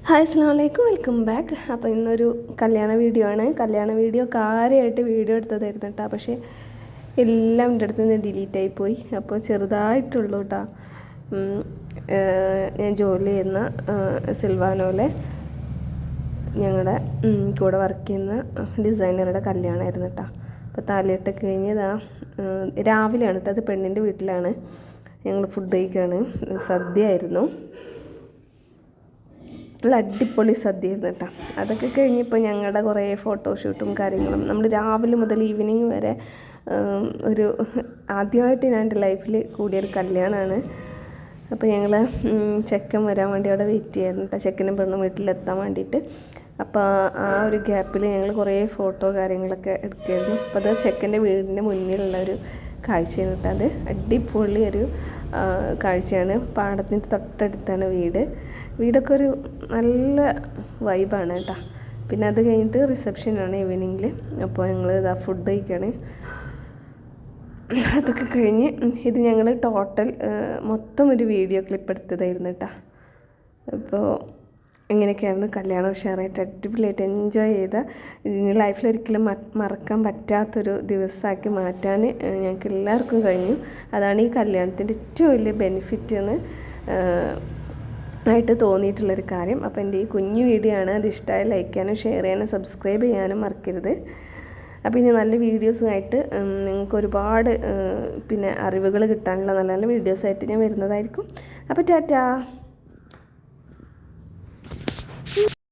Hi അസ്സലാമു അലൈക്കും, welcome back. അപ്പോൾ ഇന്നൊരു കല്യാണ വീഡിയോ ആണ്. കല്യാണ വീഡിയോ കാര്യമായിട്ട് വീഡിയോ എടുത്തതായിരുന്നു കേട്ടോ. പക്ഷേ എല്ലാം എൻ്റെ അടുത്ത് നിന്ന് ഡിലീറ്റ് ആയിപ്പോയി. അപ്പോൾ ചെറുതായിട്ടുള്ളൂ കേട്ടോ. ഞാൻ ജോലി ചെയ്യുന്ന സിൽവാനോയിലെ ഞങ്ങളുടെ കൂടെ വർക്ക് ചെയ്യുന്ന ഡിസൈനറുടെ കല്യാണമായിരുന്നു കേട്ടോ. അപ്പോൾ താലികെട്ടൊക്കെ കഴിഞ്ഞതാ രാവിലെയാണ് കേട്ടോ. അത് പെണ്ണിൻ്റെ വീട്ടിലാണ്. ഞങ്ങൾ ഫുഡ് കഴിക്കുകയാണ്. സദ്യ ആയിരുന്നു. നല്ല അടിപൊളി സദ്യയായിരുന്നു കേട്ടോ. അതൊക്കെ കഴിഞ്ഞപ്പോൾ ഞങ്ങളുടെ കുറേ ഫോട്ടോഷൂട്ടും കാര്യങ്ങളും നമ്മൾ രാവിലെ മുതൽ ഈവനിങ് വരെ ഒരു ആദ്യമായിട്ട് ഞാൻ എൻ്റെ ലൈഫിൽ കൂടിയൊരു കല്യാണമാണ്. അപ്പോൾ ഞങ്ങൾ ചെക്കൻ വരാൻ വേണ്ടി അവിടെ വെയിറ്റ് ചെയ്യായിരുന്നു കേട്ടോ, ചെക്കനും പെണ്ണും വീട്ടിലെത്താൻ വേണ്ടിയിട്ട്. അപ്പോൾ ആ ഒരു ഗ്യാപ്പിൽ ഞങ്ങൾ കുറേ ഫോട്ടോ കാര്യങ്ങളൊക്കെ എടുക്കുമായിരുന്നു. അപ്പോൾ അത് ചെക്കൻ്റെ വീടിൻ്റെ മുന്നിലുള്ള ഒരു കാഴ്ചയാണ് കേട്ടോ. അത് അടിപൊളി ഒരു കാഴ്ചയാണ്. പാടത്തിൻ്റെ തൊട്ടടുത്താണ് വീടൊക്കെ ഒരു നല്ല വൈബാണ് കേട്ടോ. പിന്നെ അത് കഴിഞ്ഞിട്ട് റിസപ്ഷനാണ് ഈവനിങ്ങിൽ. അപ്പോൾ ഞങ്ങൾ ഇതാ ഫുഡ് കഴിക്കുകയാണ്. അതൊക്കെ കഴിഞ്ഞ് ഇത് ഞങ്ങൾ ടോട്ടൽ മൊത്തം ഒരു വീഡിയോ ക്ലിപ്പ് എടുത്തതായിരുന്നു കേട്ടോ. അപ്പോൾ ഇങ്ങനെയൊക്കെയായിരുന്നു കല്യാണം. ഉഷാറായിട്ട് അടിപൊളിയായിട്ട് എൻജോയ് ചെയ്ത ലൈഫിൽ ഒരിക്കലും മറക്കാൻ പറ്റാത്തൊരു ദിവസമാക്കി മാറ്റാൻ ഞങ്ങൾക്ക് എല്ലാവർക്കും കഴിഞ്ഞു. അതാണ് ഈ കല്യാണത്തിൻ്റെ ഏറ്റവും വലിയ ബെനിഫിറ്റ് എന്ന് ആയിട്ട് തോന്നിയിട്ടുള്ളൊരു കാര്യം. അപ്പോൾ എൻ്റെ ഈ കുഞ്ഞു വീഡിയോ ആണ്. അത് ഇഷ്ടമായി ലൈക്ക് ചെയ്യാനും ഷെയർ ചെയ്യാനും സബ്സ്ക്രൈബ് ചെയ്യാനും മറക്കരുത്. അപ്പോൾ ഇനി നല്ല വീഡിയോസുമായിട്ട് നിങ്ങൾക്ക് ഒരുപാട് പിന്നെ അറിവുകൾ കിട്ടാനുള്ള നല്ല നല്ല വീഡിയോസായിട്ട് ഞാൻ വരുന്നതായിരിക്കും. അപ്പോൾ ടാറ്റാ.